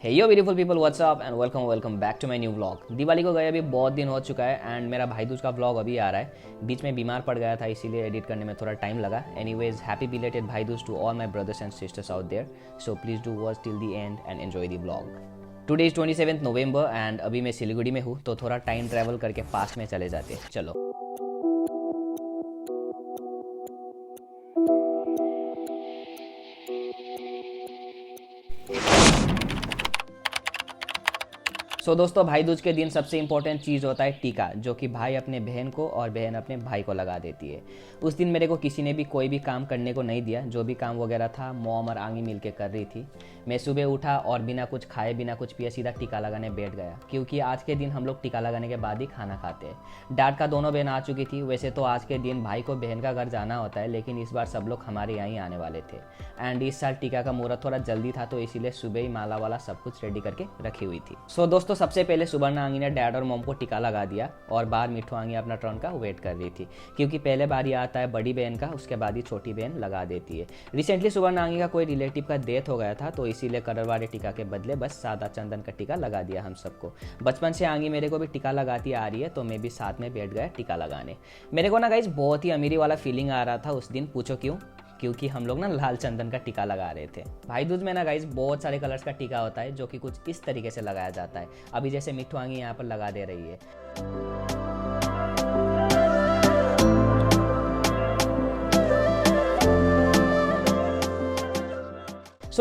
Hey yo beautiful people, what's up and welcome back to my new vlog. Diwali को गए अभी बहुत दिन हो चुका है एंड मेरा भाई दूज का व्लॉग अभी आ रहा है। बीच में बीमार पड़ गया था, इसीलिए एडिट करने में थोड़ा टाइम लगा। Anyways, happy belated Bhai Dooj to all my brothers and sisters out there. So please do watch till the end and enjoy the vlog. Today is 27 November and अभी मैं सिलीगुड़ी में हूँ, तो थोड़ा टाइम ट्रैवल करके पास्ट में चले जाते हैं। चलो। दोस्तों, भाई दूज के दिन सबसे इंपॉर्टेंट चीज़ होता है टीका, जो कि भाई अपने बहन को और बहन अपने भाई को लगा देती है। उस दिन मेरे को किसी ने भी कोई भी काम करने को नहीं दिया। जो भी काम वगैरह था मॉम और आंगी मिलके कर रही थी। मैं सुबह उठा और बिना कुछ खाए बिना कुछ पिए सीधा टीका लगाने बैठ गया, क्योंकि आज के दिन हम लोग टीका लगाने के बाद ही खाना खाते हैं। डांट का दोनों बहन आ चुकी थी। वैसे तो आज के दिन भाई को बहन का घर जाना होता है, लेकिन इस बार सब लोग हमारे यहाँ ही आने वाले थे एंड इस साल टीका का मुहूर्त थोड़ा जल्दी था, तो इसीलिए सुबह ही माला वाला सब कुछ रेडी करके रखी हुई थी। दोस्तों, सबसे पहले सुबर्णा आंगी ने डैड और मॉम को टीका लगा दिया और बाहर मिठू आंगी अपना टर्न का वेट कर रही थी, क्योंकि पहले बार ही आता है बड़ी बहन का, उसके बाद ही छोटी बहन लगा देती है। रिसेंटली सुबर्णा आंगी का कोई रिलेटिव का डेथ हो गया था, तो इसीलिए कलर वाले टीका के बदले बस सादा चंदन का टीका लगा दिया हम सबको। बचपन से आंगी मेरे को भी टीका लगाती आ रही है, तो मैं भी साथ में बैठ गया टीका लगाने। मेरे को ना गाइस बहुत ही अमीरी वाला फीलिंग आ रहा था उस दिन। पूछो क्यों? क्योंकि हम लोग ना लाल चंदन का टीका लगा रहे थे। भाई दूज में ना गाइस बहुत सारे कलर्स का टीका होता है, जो कि कुछ इस तरीके से लगाया जाता है। अभी जैसे मिठू आंगी यहाँ पर लगा दे रही है।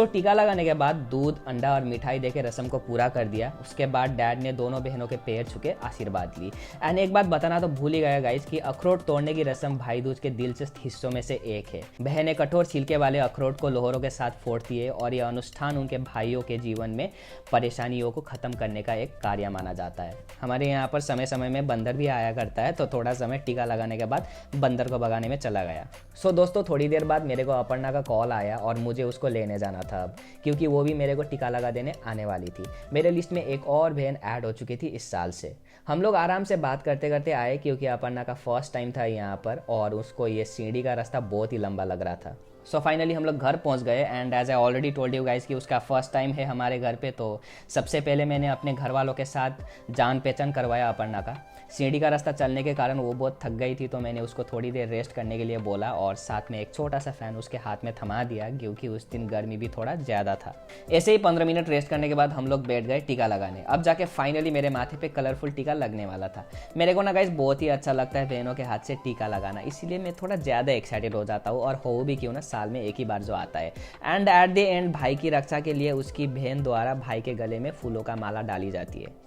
टीका लगाने के बाद दूध, अंडा और मिठाई देके रस्म को पूरा कर दिया। उसके बाद डैड ने दोनों बहनों के पैर छुके आशीर्वाद ली। एंड एक बात बताना तो भूल ही गया गाइस कि अखरोट तोड़ने की रस्म भाई दूज के दिलचस्प हिस्सों में से एक है। बहनें कठोर छिलके वाले अखरोट को लोहरों के साथ फोड़ती है और यह अनुष्ठान उनके भाइयों के जीवन में परेशानियों को खत्म करने का एक कार्य माना जाता है। हमारे यहाँ पर समय समय में बंदर भी आया करता है, तो थोड़ा समय टीका लगाने के बाद बंदर को भगाने में चला गया। दोस्तों, थोड़ी देर बाद मेरे को अपर्णा का कॉल आया और मुझे उसको लेने जाना था अब, क्योंकि वो भी मेरे को टीका लगा देने आने वाली थी। मेरे लिस्ट में एक और बहन ऐड हो चुकी थी इस साल से। हम लोग आराम से बात करते करते आए, क्योंकि अपर्णा का फर्स्ट टाइम था यहाँ पर और उसको ये सीढ़ी का रास्ता बहुत ही लंबा लग रहा था। फाइनली हम लोग घर पहुंच गए and as I already told you guys कि उसका फर्स्ट टाइम है हमारे घर पे, तो सबसे पहले मैंने अपने घर वालों के साथ जान पहचान करवाया अपर्णा का। सीढ़ी का रास्ता चलने के कारण वो बहुत थक गई थी, तो मैंने उसको थोड़ी देर रेस्ट करने के लिए बोला और साथ में एक छोटा सा फ़ैन उसके हाथ में थमा दिया, क्योंकि उस दिन गर्मी भी थोड़ा ज़्यादा था। ऐसे ही 15 मिनट रेस्ट करने के बाद हम लोग बैठ गए टीका लगाने। अब जाके फाइनली मेरे माथे पे कलरफुल टीका लगने वाला था। मेरे को ना गाइस बहुत ही अच्छा लगता है बहनों के हाथ से टीका लगाना, इसीलिए मैं थोड़ा ज़्यादा एक्साइटेड हो जाता हूँ। और हो भी क्यों ना, साल में एक ही बार जो आता है। एंड एट द एंड भाई की रक्षा के लिए उसकी बहन द्वारा भाई के गले में फूलों का माला डाली जाती है।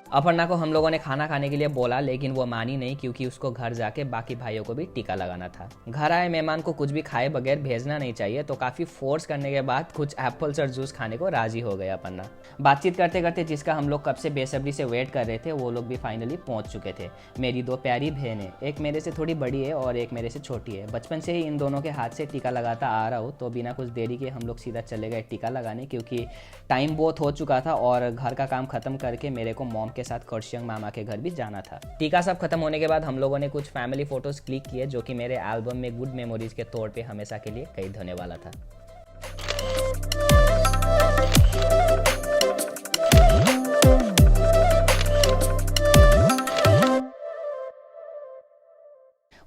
अपर्णा को हम लोगों ने खाना खाने के लिए बोला, लेकिन वो मानी नहीं, क्योंकि उसको घर जाके बाकी भाइयों को भी टीका लगाना था। घर आए मेहमान को कुछ भी खाए बगैर भेजना नहीं चाहिए, तो काफ़ी फोर्स करने के बाद कुछ एप्पल्स और जूस खाने को राजी हो गया अपर्णा। बातचीत करते करते जिसका हम लोग कब से बेसब्री से वेट कर रहे थे, वो लोग भी फाइनली पहुंच चुके थे। मेरी दो प्यारी बहनें, एक मेरे से थोड़ी बड़ी है और एक मेरे से छोटी है। बचपन से ही इन दोनों के हाथ से टीका लगाता आ रहा हूँ, तो बिना कुछ देरी के हम लोग सीधा चले गए टीका लगाने, क्योंकि टाइम बहुत हो चुका था और घर का काम खत्म करके मेरे को मॉम के साथ कर्शियंग मामा के घर भी जाना था। टीका सब खत्म होने के बाद हम लोगों ने कुछ फैमिली फोटोज क्लिक किए, जो कि मेरे एल्बम में गुड मेमोरीज के तौर पे हमेशा के लिए कैद होने वाला था।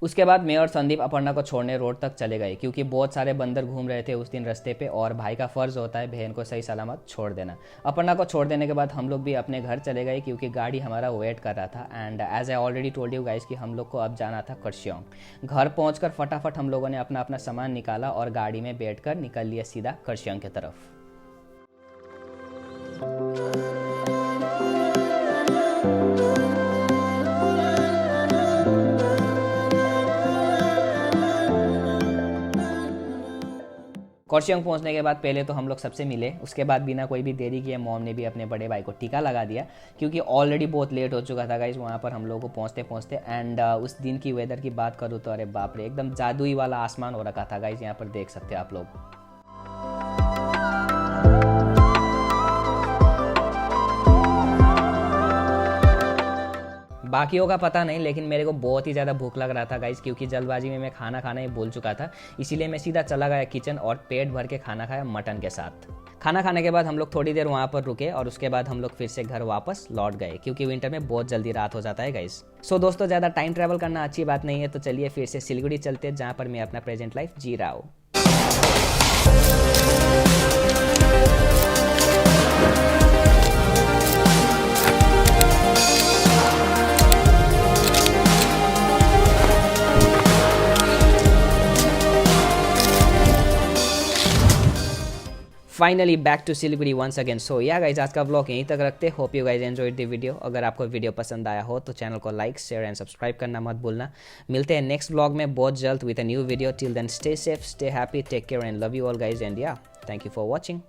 उसके बाद मैं और संदीप अपर्णा को छोड़ने रोड तक चले गए, क्योंकि बहुत सारे बंदर घूम रहे थे उस दिन रास्ते पे और भाई का फर्ज होता है बहन को सही सलामत छोड़ देना। अपर्णा को छोड़ देने के बाद हम लोग भी अपने घर चले गए, क्योंकि गाड़ी हमारा वेट कर रहा था। And as I already told you guys कि हम लोग को अब जाना था कर्शियोंग। घर पहुंचकर फटाफट हम लोगों ने अपना अपना सामान निकाला और गाड़ी में बैठकर निकल लिया सीधा कर्शियोंग की तरफ। कर्शियोंग पहुंचने के बाद पहले तो हम लोग सबसे मिले। उसके बाद बिना कोई भी देरी किए मॉम ने भी अपने बड़े भाई को टीका लगा दिया, क्योंकि ऑलरेडी बहुत लेट हो चुका था गाइस वहाँ पर हम लोगों को पहुँचते पहुँचते। एंड उस दिन की वेदर की बात करूँ तो अरे बाप रे, एकदम जादुई वाला आसमान हो रखा था गाइस। यहाँ पर देख सकते हैं आप लोग। बाकियों का पता नहीं, लेकिन मेरे को बहुत ही ज़्यादा भूख लग रहा था गाइस, क्योंकि जल्दबाजी में मैं खाना खाना ही भूल चुका था। इसीलिए मैं सीधा चला गया किचन और पेट भर के खाना खाया मटन के साथ। खाना खाने के बाद हम लोग थोड़ी देर वहाँ पर रुके और उसके बाद हम लोग फिर से घर वापस लौट गए, क्योंकि विंटर में बहुत जल्दी रात हो जाता है गाइस। सो दोस्तों, ज़्यादा टाइम ट्रैवल करना अच्छी बात नहीं है, तो चलिए फिर से सिलीगुड़ी चलते हैं, जहाँ पर मैं अपना प्रेजेंट लाइफ जी रहा हूँ। Finally back to Siliguri once again. So yeah guys, आज का व्लॉग यहीं तक रखते। Hope you guys enjoyed the video. अगर आपको वीडियो पसंद आया हो तो चैनल को लाइक, शेयर एंड सब्सक्राइब करना मत भूलना। मिलते हैं नेक्स्ट व्लॉग में बहुत जल्द with a new video. Till then stay safe, stay happy, take care and love you all guys, and yeah thank you for watching.